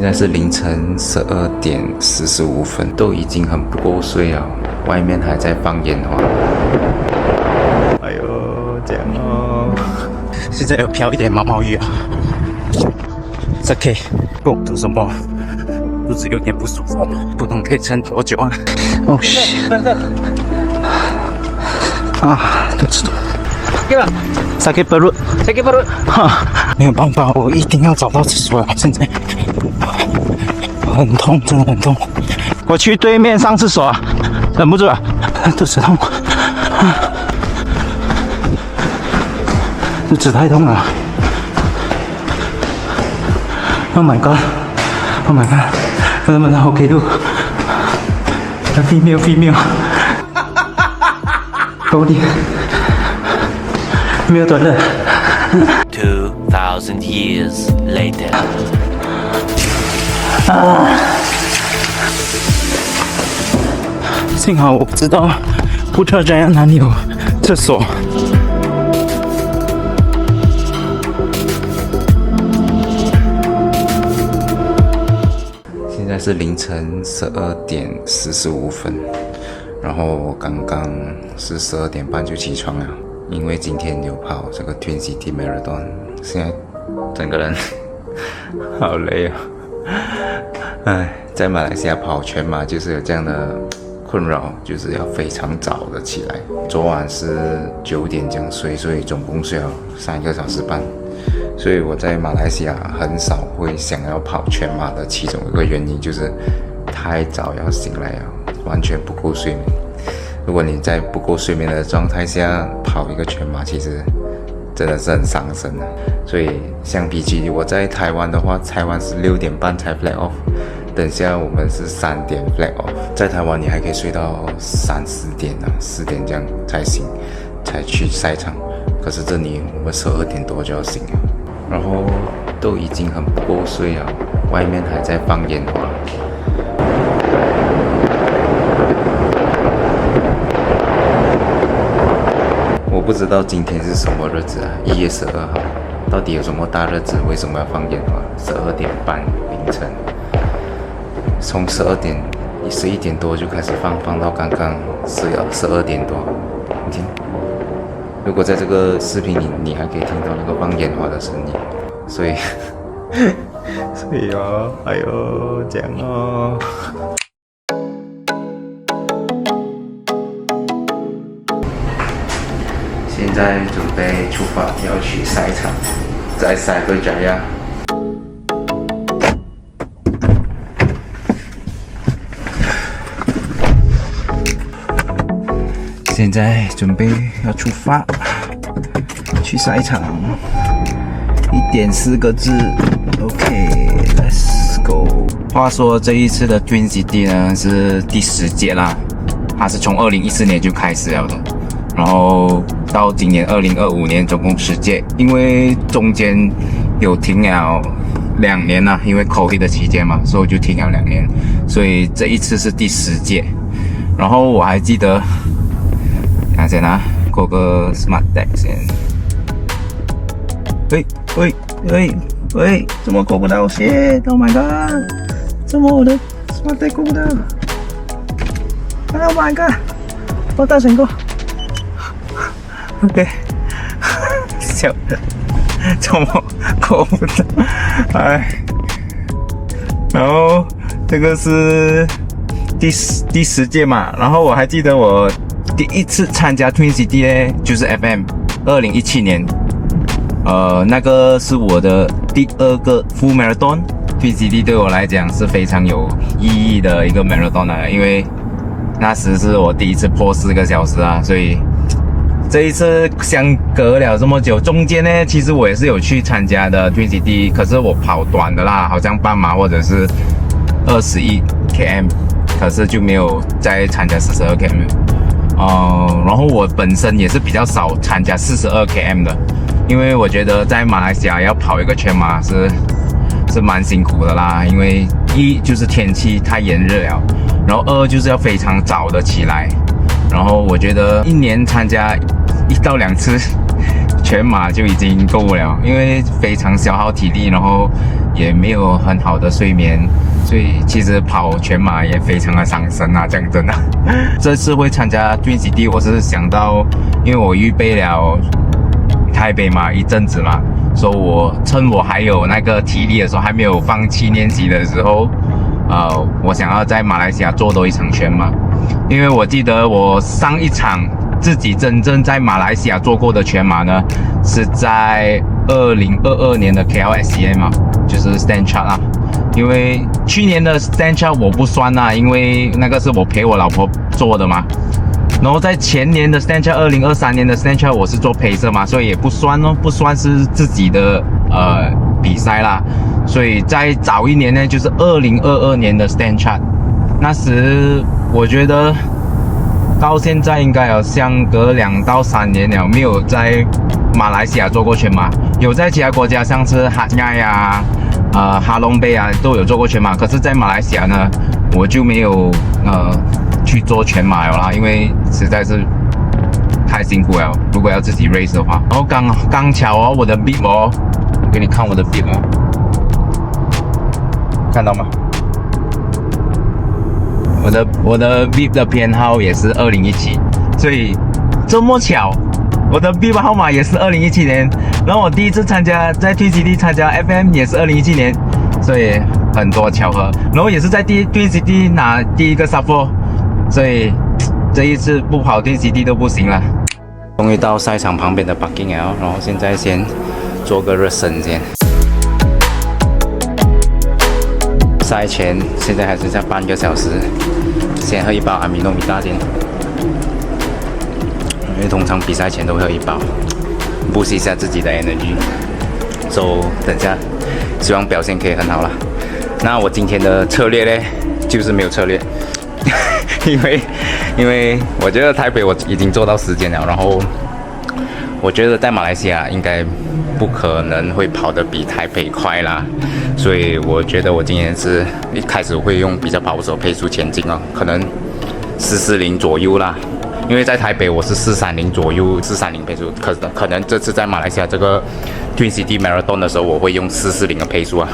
现在是凌晨12:45，都已经很不够睡了，外面还在放烟花。哎呦，这样哦。现在有飘一点毛毛雨啊。这可以不懂什么，肚子有点不舒服，不懂可以撑多久啊？哦shit！啊，肚子痛。sakit perut，哈，没有办法，我一定要找到厕所了。现在很痛，真的很痛。我去对面上厕所，忍不住了，肚子痛，肚子太痛了。Oh my god！ Oh my god！ 怎么了 ？OK 度 ？Female， 够力，没有短的。2000 years later。幸好我不知道布特站哪里有厕所。现在是凌晨12:45，然后我刚刚是12点半就起床了，因为今天有跑这个 Twin City Marathon， 现在整个人好累啊！哎，在马来西亚跑全马就是有这样的困扰，就是要非常早的起来。昨晚是9点这样睡，所以总共睡了3个小时半。所以我在马来西亚很少会想要跑全马的其中一个原因就是太早要醒来了，完全不够睡眠。如果你在不够睡眠的状态下跑一个全马，其实真的是很伤身的。所以相比起我在台湾的话，台湾是6点半才 flag off， 等下我们是3点 flag off。在台湾你还可以睡到3、4点啊，4点这样才醒，才去赛场。可是这里我们12点多就要醒了，然后都已经很不够睡了，外面还在放烟花。我不知道今天是什么日子啊，1月12号，到底有什么大日子？为什么要放烟花？12点半凌晨，从11点多就开始放到刚刚12点多。你听，如果在这个视频里，你还可以听到那个放烟花的声音，所以哦，哎呦，这样哦。现在准备出发，要去赛场，在塞贝加亚。现在准备要出发，去赛场，1点4个字 ，OK，Let's go。话说这一次的 Twin City 呢是第10届啦，它是从2014年就开始了的。然后到今年2025年总共10届，因为中间有停了2年啦，因为 COVID 的期间嘛，所以就停了2年，所以这一次是第10届。然后我还记得，看先啊，扣个 Smart Tag 先。喂，怎么扣不到线 ？Oh my god！ 怎么我的 Smart Tag 扣不到 ？Oh my god！ 我大成功。OK， 笑的，怎么扣不到？哎，然后这个是第10届嘛，然后我还记得我第一次参加 Twin City 呢，就是 FM 2017年，那个是我的第2个 Full Marathon。Twin City 对我来讲是非常有意义的一个 Marathon 啦，因为那时是我第一次破4个小时啊，所以。这一次相隔了这么久，中间呢，其实我也是有去参加的 Twin City， 可是我跑短的啦，好像半马或者是21 km， 可是就没有再参加42 km。然后我本身也是比较少参加42 km 的，因为我觉得在马来西亚要跑一个全马是蛮辛苦的啦，因为1就是天气太炎热了，然后2就是要非常早的起来。然后我觉得1年参加1到2次全马就已经够了，因为非常消耗体力，然后也没有很好的睡眠，所以其实跑全马也非常的伤身啊，讲真的。这次会参加 Twin City， 我是想到，因为我预备了台北嘛一阵子嘛，所以我趁我还有那个体力的时候，还没有放弃练习的时候，我想要在马来西亚做多一场全马，因为我记得我上一场自己真正在马来西亚做过的全马呢，是在2022年的 KLSCM 嘛，就是 Stand Chart 啦。因为去年的 Stand Chart 我不算啦，因为那个是我陪我老婆做的嘛。然后在前年的 Stand Chart 2023年的 Stand Chart 我是做陪射嘛，所以也不算哦，不算是自己的比赛啦。所以在早一年呢，就是2022年的 Stand Chart， 那时我觉得到现在应该有相隔2到3年了，没有在马来西亚做过全马，有在其他国家像是哈亚呀、哈隆贝啊都有做过全马，可是在马来西亚呢，我就没有去做全马了啦，因为实在是太辛苦了。如果要自己 race 的话，然后刚巧哦，我的 bib 哦，我给你看我的 bib 哦，看到吗？我的 bib 的编号也是2017，所以这么巧，我的 bib 号码也是2017年。然后我第一次参加在 Twin City 参加 FM 也是2017年，所以很多巧合。然后也是在Twin City 拿第一个 Sub4，所以这一次不跑Twin City都不行了。终于到赛场旁边的 parking 了，然后现在先做个热身先。赛前现在还剩下半个小时，先喝一包阿米诺米大先，因为通常比赛前都会喝一包，boost一下自己的 energy。So 等下希望表现可以很好啦。那我今天的策略呢，就是没有策略，因为我觉得台北我已经做到时间了，然后我觉得在马来西亚应该不可能会跑得比台北快啦，所以我觉得我今天是一开始会用比较保守配速前进哦，可能440左右啦，因为在台北我是430左右，430配速，可能这次在马来西亚这个 Twin City Marathon 的时候，我会用440的配速啊。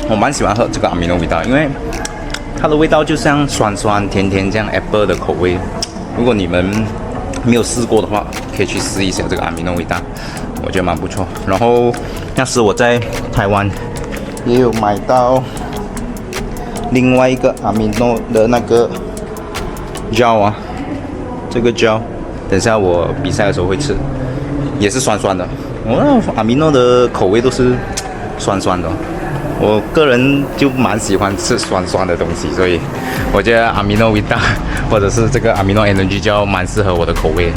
我蛮喜欢喝这个阿米诺味道，因为它的味道就像酸酸甜甜这样 apple 的口味，如果你们没有试过的话，可以去试一下这个阿米诺味道，我觉得蛮不错。然后那时我在台湾也有买到另外一个阿米诺的那个胶啊，这个胶，等下我比赛的时候会吃，也是酸酸的。我阿米诺的口味都是酸酸的，我个人就蛮喜欢吃酸酸的东西，所以我觉得阿米诺味道或者是这个阿米诺 Energy 胶蛮适合我的口味。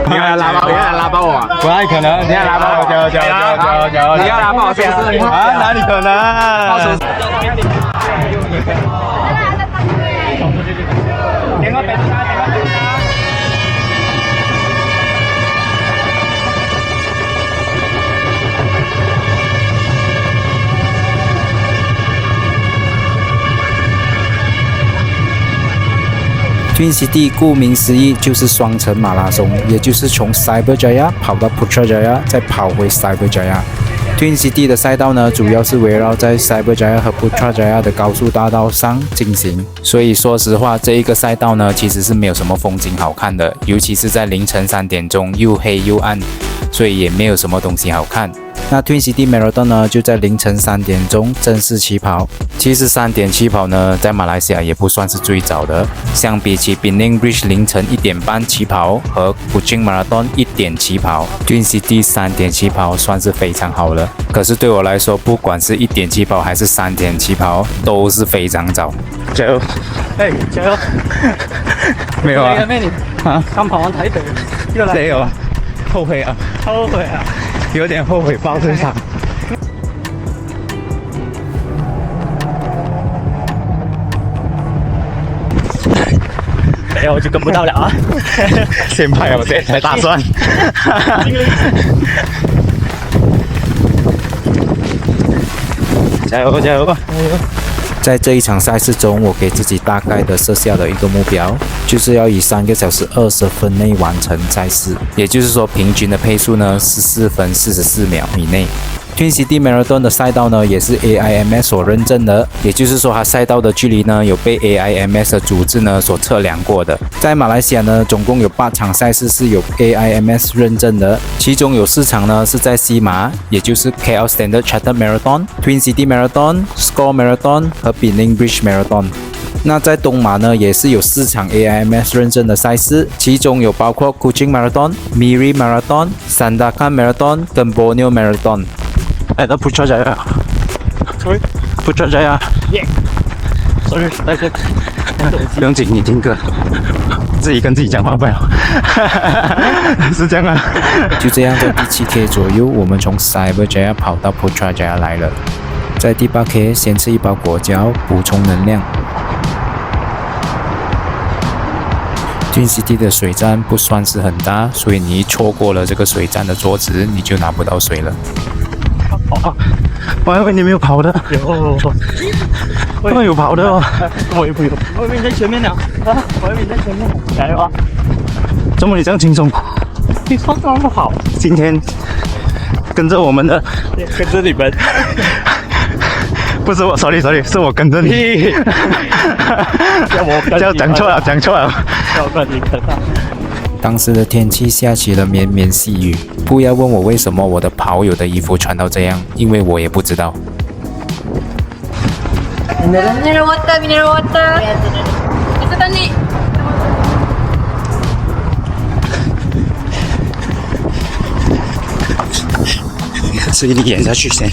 你要拉爆我啊！不太可能，你要拉爆我，加油！你要拉爆我是不是？啊，哪里可能？Twin City 顾名思义就是双城马拉松，也就是从 Cyberjaya 跑到 Putrajaya， 再跑回 Cyberjaya。Twin City 的赛道呢，主要是围绕在 Cyberjaya 和 Putrajaya 的高速大道上进行。所以说实话，这一个赛道呢，其实是没有什么风景好看的，尤其是在凌晨3点钟，又黑又暗，所以也没有什么东西好看。那 Twin City Marathon 呢，就在凌晨3点钟正式起跑。其实3点起跑呢，在马来西亚也不算是最早的，相比起 Penang Bridge 凌晨1点半起跑和 Kuching Marathon 1点起跑， Twin City 3点起跑算是非常好了。可是对我来说，不管是1点起跑还是3点起跑，都是非常早。加油！哎，加油！没有啊？你啊，刚跑完台北，又来，没有啊？后悔啊！后悔啊！有点后悔报这场。没有我就跟不到了啊！先拍我这才打算。加油！加油！在这一场赛事中，我给自己大概的设下了一个目标，就是要以3个小时20分内完成赛事，也就是说平均的配速呢是4分44秒以内。Twin City Marathon 的赛道呢也是 AIMS 所认证的，也就是说它赛道的距离呢有被 AIMS 的组织呢所测量过的。在马来西亚呢，总共有8场赛事是有 AIMS 认证的，其中有4场呢是在西马，也就是 KL Standard Chartered Marathon、Twin City Marathon、Score Marathon 和 Penang Bridge Marathon。那在东马呢，也是有4场 AIMS 认证的赛事，其中有包括 Kuching Marathon、Miri Marathon、Sandakan Marathon 跟 Borneo Marathon。来到 Putrajaya， Sorry， Putrajaya， Sorry， 大家不用紧，你听歌，自己跟自己讲话不了，是这样啊。就这样，在第7K 左右，我们从 Cyberjaya 跑到 Putrajaya 来了。在第8K 先吃一包果胶补充能量。Twin City 的水站不算是很大，所以你一错过了这个水站的桌子，你就拿不到水了。我还以为你没有跑的，我有跑的哦。我也不有，我以为你在前面呢。啊，我以为你在前面，加油啊！怎么你这样轻松？你说这么好，今天跟着我们的，跟着你们，不是我 ，sorry， 是我跟着你。我讲错了。要跟你跟上。当时的天气下起了绵绵细雨，不要问我为什么我的跑友的衣服穿到这样，因为我也不知道。Mineral water. Itu tadi. 吃一粒盐下去先。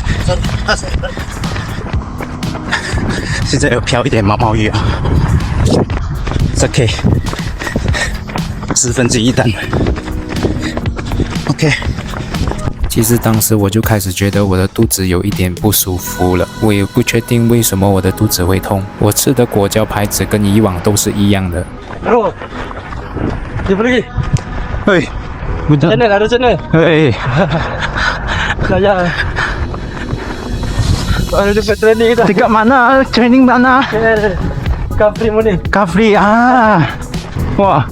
现在有飘一点毛毛雨啊。这 OK。1/10弹 ，OK。其实当时我就开始觉得我的肚子有一点不舒服了，我也不确定为什么我的肚子会痛。我吃的果胶牌子跟以往都是一样的。Bro， 你不累？嘿，真的来了，真的。嘿，大家，ada dapat training dah. Dekat mana? Training mana? Kafri morning. Kafri ah. Wah,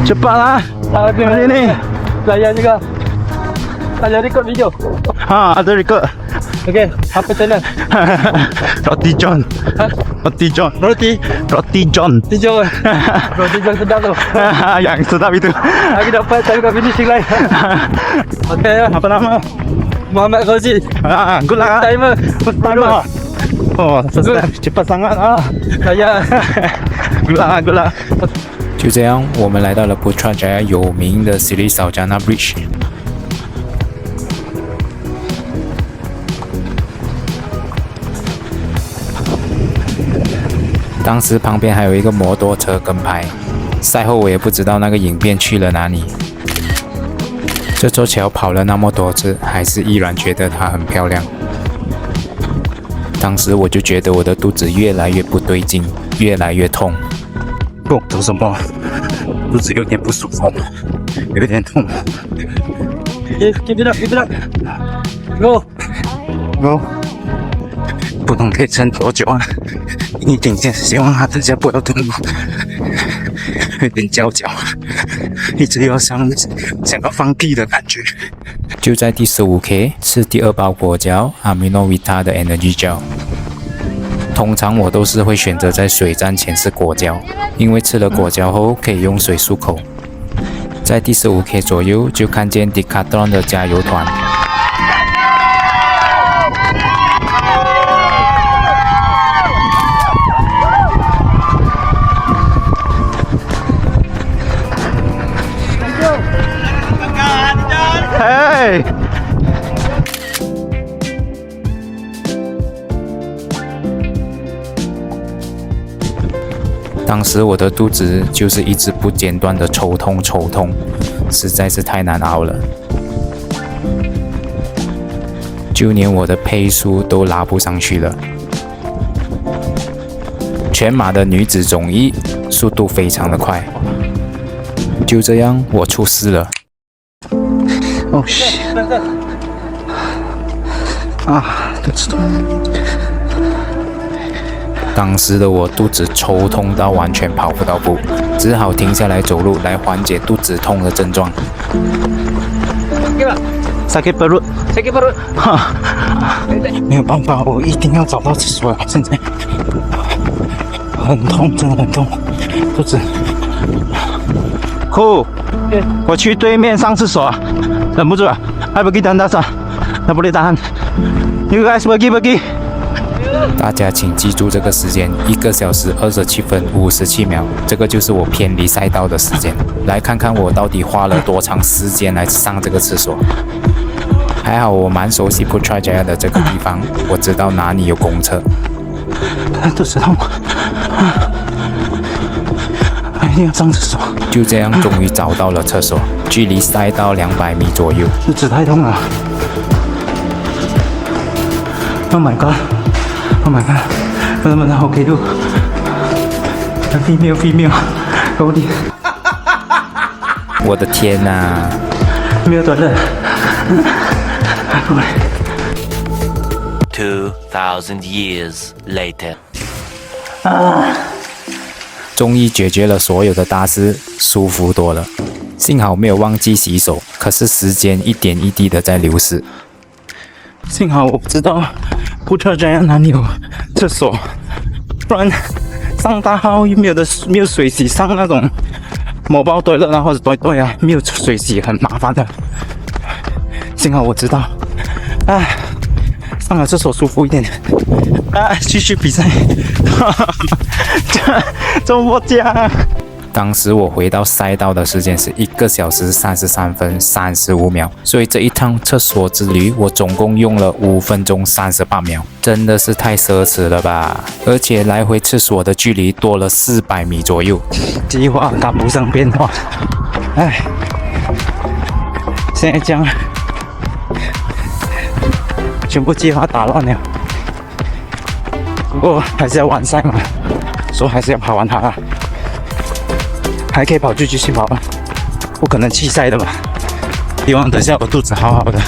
cepatlah. Hari ni. Layan juga. Ada record video. Ha, ada record. Okey, apa channel? Roti John. Ha? Roti John. Roti John. John. Roti John sedap tu. Yang sedap itu. Lagi dapat saya kat finishing line. Okey, Apa nama? Muhammad Ghazi. Ah, good luck. Timer. Timer. Oh, cepat sangat ah. Saya. Good luck. 就这样，我们来到了 Putrajaya 有名的 Sri Saujana Bridge。当时旁边还有一个摩托车跟拍，赛后我也不知道那个影片去了哪里。这座桥跑了那么多次，还是依然觉得它很漂亮。当时我就觉得我的肚子越来越不对劲，越来越痛。不懂什么，肚子有点不舒服，有点痛。Keep it up. Go. 不懂可以撑多久啊？一点点，希望他等下不要痛，有点焦脚，一直要想要放屁的感觉。就在第15K 吃第2包果胶 Amino Vita 的 Energy Gel。通常我都是会选择在水站前吃果胶，因为吃了果胶后可以用水漱口。在第15K 左右就看见 Decathlon 的加油团。嘿！当时我的肚子就是一直不间断的抽痛，实在是太难熬了，就连我的配速都拉不上去了。全马的女子总一速度非常的快，就这样我出事了。哦shit！啊，肚子痛。当时的我肚子抽痛到完全跑不到步，只好停下来走路来缓解肚子痛的症状。sakit perut，哈，没有办法，我一定要找到厕所了。现在很痛，真的很痛，肚子。酷，我去对面上厕所，忍不住了，还不给等大声，那不得tahan。You guys pergi。大家请记住这个时间，1个小时27分57秒，这个就是我偏离赛道的时间。来看看我到底花了多长时间来上这个厕所。还好我蛮熟悉 Putrajaya 的这个地方，我知道哪里有公厕。肚子痛，一定要上厕所。就这样，终于找到了厕所，距离赛道200米左右。肚子太痛了。Oh my god！ Oh my god！ benar-benar OK tu。female， 我的，我的天哪！没有短的。2,000 years later. 终于解决了所有的大事，舒服多了。幸好没有忘记洗手，可是时间一点一滴的在流逝。幸好我不知道Putrajaya哪里有厕所，不然上大号又没有水洗，上那种某包堆了啊或者堆啊，没有水洗很麻烦的。幸好我知道，上了厕所舒服一点。继续比赛，这么讲。当时我回到赛道的时间是1个小时33分35秒，所以这一趟厕所之旅我总共用了5分钟38秒，真的是太奢侈了吧！而且来回厕所的距离多了400米左右，计划赶不上变化，现在这样，全部计划打乱了。不过还是要完赛嘛，所以还是要跑完它啦。还可以跑就继续跑吧，不可能弃赛的吧？希望等下我肚子好好的，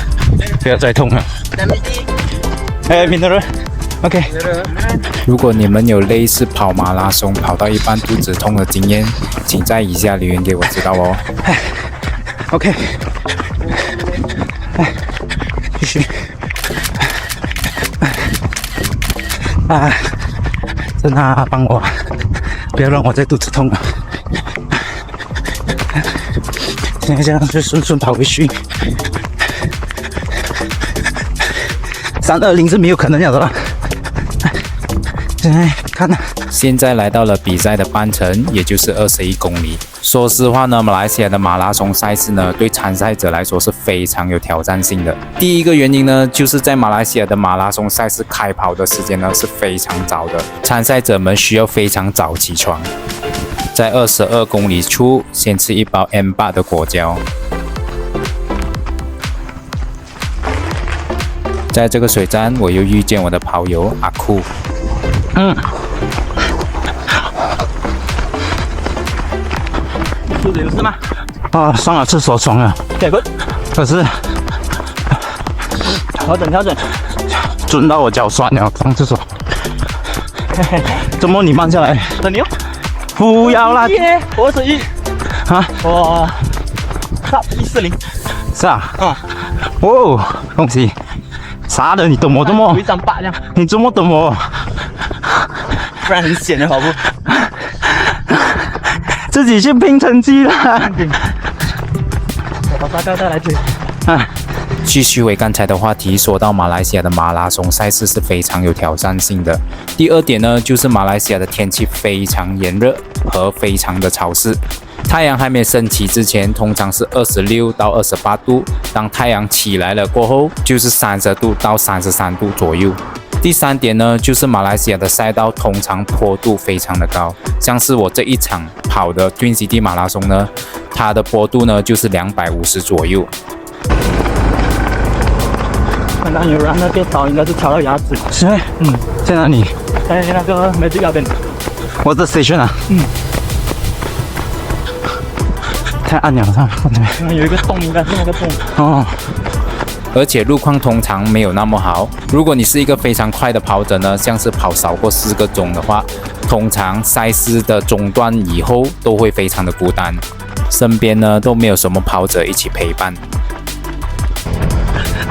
不要再痛了。mineral， OK。如果你们有类似跑马拉松跑到一半肚子痛的经验，请在以下留言给我知道哦。OK， 继续。真的帮我，不要让我再肚子痛了。现在这样就顺跑回去，320是没有可能有的了。现在看了，现在来到了比赛的半程，也就是21公里。说实话呢，马来西亚的马拉松赛事呢，对参赛者来说是非常有挑战性的。第一个原因呢，就是在马来西亚的马拉松赛事开跑的时间呢是非常早的，参赛者们需要非常早起床。在22公里处，先吃一包 M8 的果胶。在这个水站，我又遇见我的跑友阿库。肚子有事吗？上了厕所爽了，可是调整，准到我脚酸了，上厕所。怎么你慢下来？等你哦。不要啦我21我140是啊，哦，恭喜！啥的？你等我这么？有一张8这样，你这么等我？不然很险的跑步。自己去拼成绩啦！我把大家来追。继续回刚才的话题，说到马来西亚的马拉松赛事是非常有挑战性的。第二点呢，就是马来西亚的天气非常炎热和非常的潮湿。太阳还没升起之前，通常是26到28度，当太阳起来了过后，就是30度到33度左右。第三点呢，就是马来西亚的赛道通常坡度非常的高，像是我这一场跑的 Twin City 马拉松呢，它的坡度呢就是250左右。看到有人那边倒，应该是挑到牙齿。是，在哪里？在那个Magic那边。我的 station 啊。太暗了，上那边。有一个洞，应该是那个洞。而且路况通常没有那么好。如果你是一个非常快的跑者呢，像是跑少过4个钟的话，通常赛事的中断以后都会非常的孤单，身边呢都没有什么跑者一起陪伴。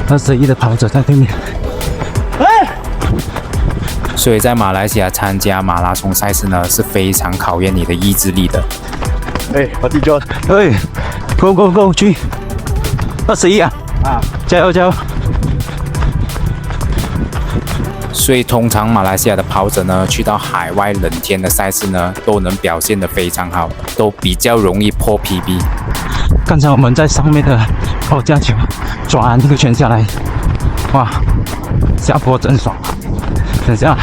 21的跑者在对面。所以在马来西亚参加马拉松赛事呢，是非常考验你的意志力的。我记住，go go go 去21啊！加油加油！所以通常马来西亚的跑者呢，去到海外冷天的赛事呢，都能表现得非常好，都比较容易破 PB。刚才我们在上面的架球转一个圈下来，哇，下坡真爽。等下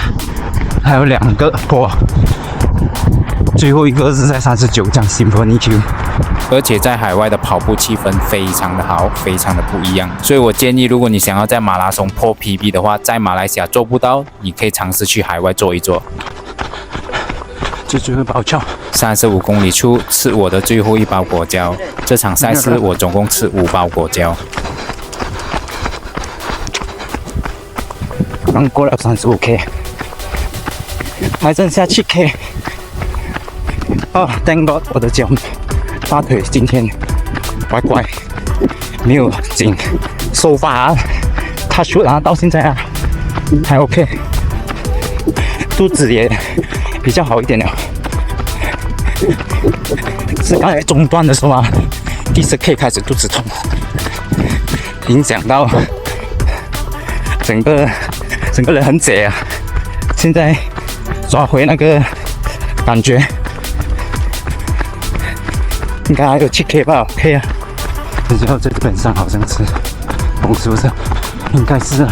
还有2个坡，最后一个是在39江Symphony Hill。而且在海外的跑步气氛非常的好，非常的不一样。所以我建议，如果你想要在马拉松破 PB 的话，在马来西亚做不到，你可以尝试去海外做一做。最后一包票，35公里处吃我的最后一包果胶。这场赛事我总共吃5包果胶。刚过了35K， 还剩下7K。thank God， 我的脚大腿今天乖乖没有紧，手法他说到现在还 OK， 肚子也比较好一点了。是刚才中段的时候第10K 开始肚子痛，影响到整个人很贼现在抓回那个感觉，应该还有7K 吧 ，OK 然后这边上好像是是不是？应该是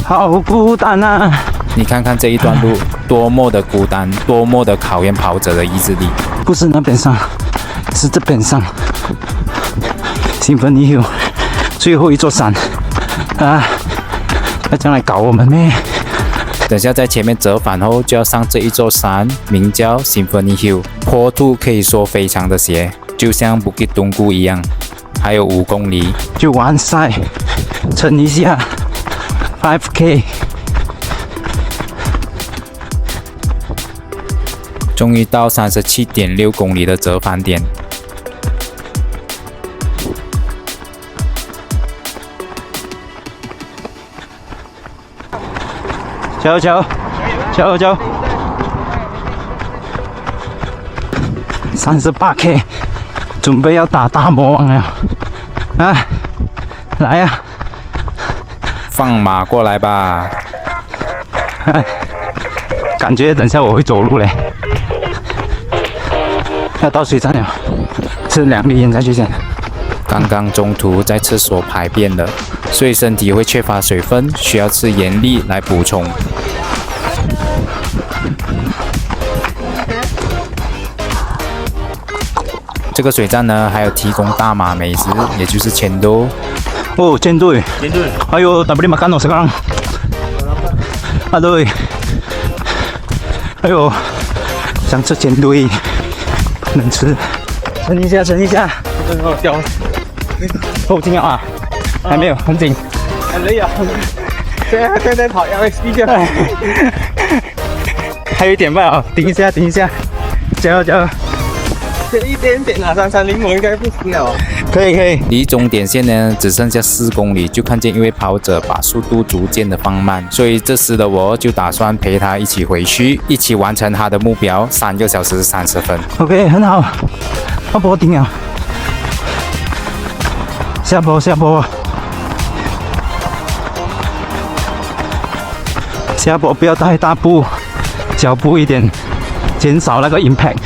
好孤单你看看这一段路多么的孤单，多么的考验跑者的意志力。不是那边上，是这边上。Symphony Hill 最后一座山要这样来搞我们咩？等下在前面折返后就要上这一座山，名叫 Symphony Hill， 坡度可以说非常的斜，就像 Bukit Tungku 一样，还有5公里就完赛，撑一下 5K。终于到37.6公里的折返点。加油加油加油加油！38K， 准备要打大魔王了来放马过来吧！感觉等下我会走路嘞，要到水站了，吃2粒烟再去先。刚刚中途在厕所排便了，所以身体会缺乏水分，需要吃盐粒来补充。这个水站呢，还有提供大马美食，也就是cendol。cendol。还有 tak boleh makan loh sekarang。aduh。哎呦，想吃cendol，不能吃。撑一下，撑一下。掉。够紧了还没有，很紧。很累现在跑1XP 就还有一点吧顶一下，顶一下，加油加油！一点点330我应该不行了。可以。离终点线呢只剩下4公里，就看见一位跑者把速度逐渐的放慢，所以这时的我就打算陪他一起回去，一起完成他的目标3个小时30分。OK， 很好，下坡顶了，下坡，下坡不要太大步，脚步一点，减少那个 impact。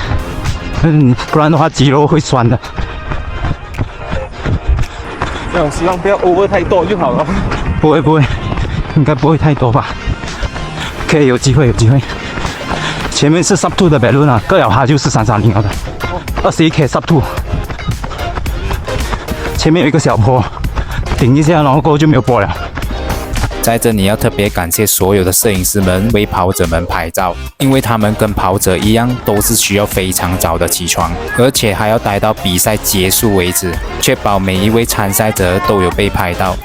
不然的话肌肉会酸的。我希望不要 over 太多就好了。不会，应该不会太多吧？可以，有机会。前面是 sub 2的 balloon 过了它就是330了的，21K sub 2。前面有一个小坡，顶一下，然后过后就没有坡了。在这里要特别感谢所有的摄影师们为跑者们拍照，因为他们跟跑者一样，都是需要非常早的起床，而且还要待到比赛结束为止，确保每一位参赛者都有被拍到。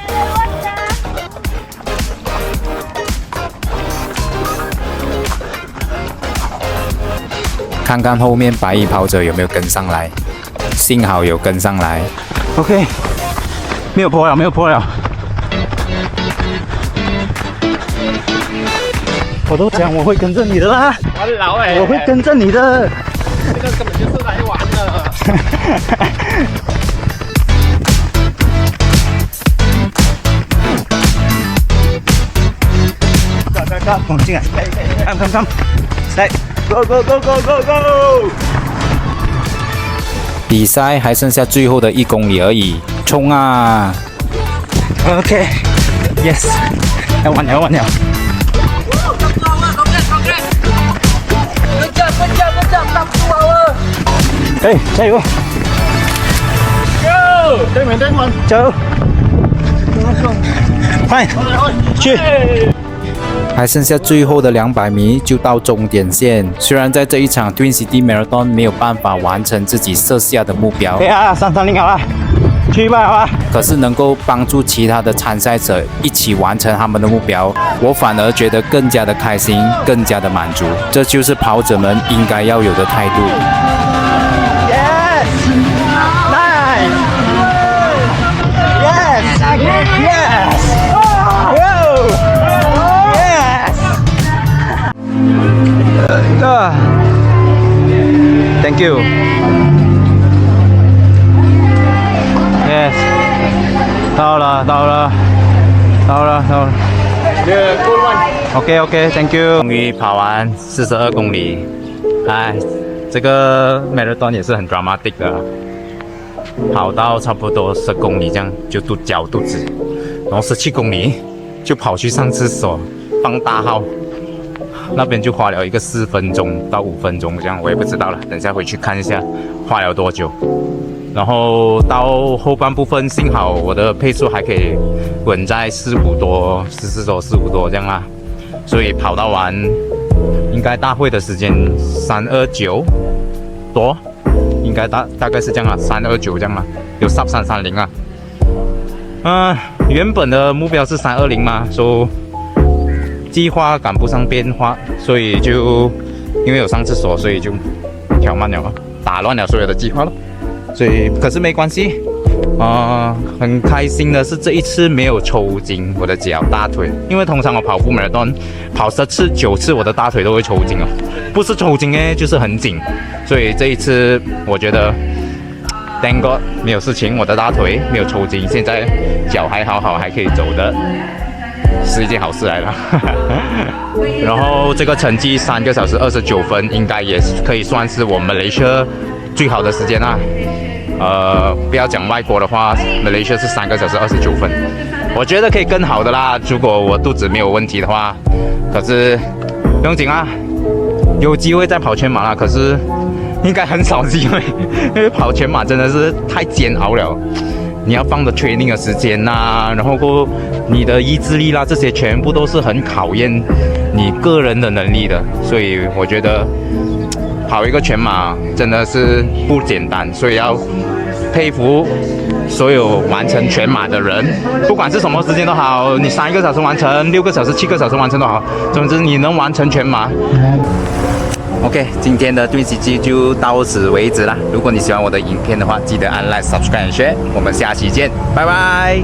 看看后面白衣跑者有没有跟上来，幸好有跟上来。OK， 没有坡了，没有坡了。我都讲我会跟着你的啦，我会跟着你的。这个根本就是来玩的。往进来，come，来 ，go go go go go go！ 比赛还剩下最后的1公里而已，冲啊 ！OK，yes， 要完了，要完了。哎，加油！对门，加油！快，去！还剩下最后的200米就到终点线。虽然在这一场 Twin City Marathon 没有办法完成自己设下的目标，对啊，330好了，去吧，好吧。可是能够帮助其他的参赛者一起完成他们的目标，我反而觉得更加的开心，更加的满足。这就是跑者们应该要有的态度。Thank you. Yes. 到了。OK, Thank you. 终于跑完42公里，哎，这个 marathon 也是很 dramatic 的，跑到差不多10公里这样就绞肚子，然后17公里就跑去上厕所放大号。那边就花了一个4分钟到5分钟这样，我也不知道了，等下回去看一下花了多久。然后到后半部分，幸好我的配速还可以稳在45多、14多、45多这样啦，所以跑到完应该大会的时间329多，应该大概是这样啦，329这样啦，有sub 330啊。原本的目标是320嘛，所以计划赶不上变化，所以就因为有上厕所，所以就调慢了，打乱了所有的计划了。所以可是没关系，很开心的是这一次没有抽筋我的脚大腿，因为通常我跑步马拉松跑10次9次我的大腿都会抽筋哦，不是抽筋就是很紧，所以这一次我觉得 Thank God 没有事情，我的大腿没有抽筋，现在脚还好还可以走的。是一件好事来了，然后这个成绩3个小时29分，应该也是可以算是我们Malaysia最好的时间啦。不要讲外国的话，Malaysia是3个小时29分，我觉得可以更好的啦。如果我肚子没有问题的话，可是不用紧啊，有机会再跑全马啦。可是应该很少机会，因为跑全马真的是太煎熬了。你要放的 training 的时间呐，然后过你的意志力啦，这些全部都是很考验你个人的能力的，所以我觉得跑一个全马真的是不简单，所以要佩服所有完成全马的人，不管是什么时间都好，你3个小时完成、6个小时、7个小时完成都好，总之你能完成全马。OK， 今天的Twin City就到此为止啦。如果你喜欢我的影片的话，记得按 Like、Subscribe、Share。我们下期见，拜拜。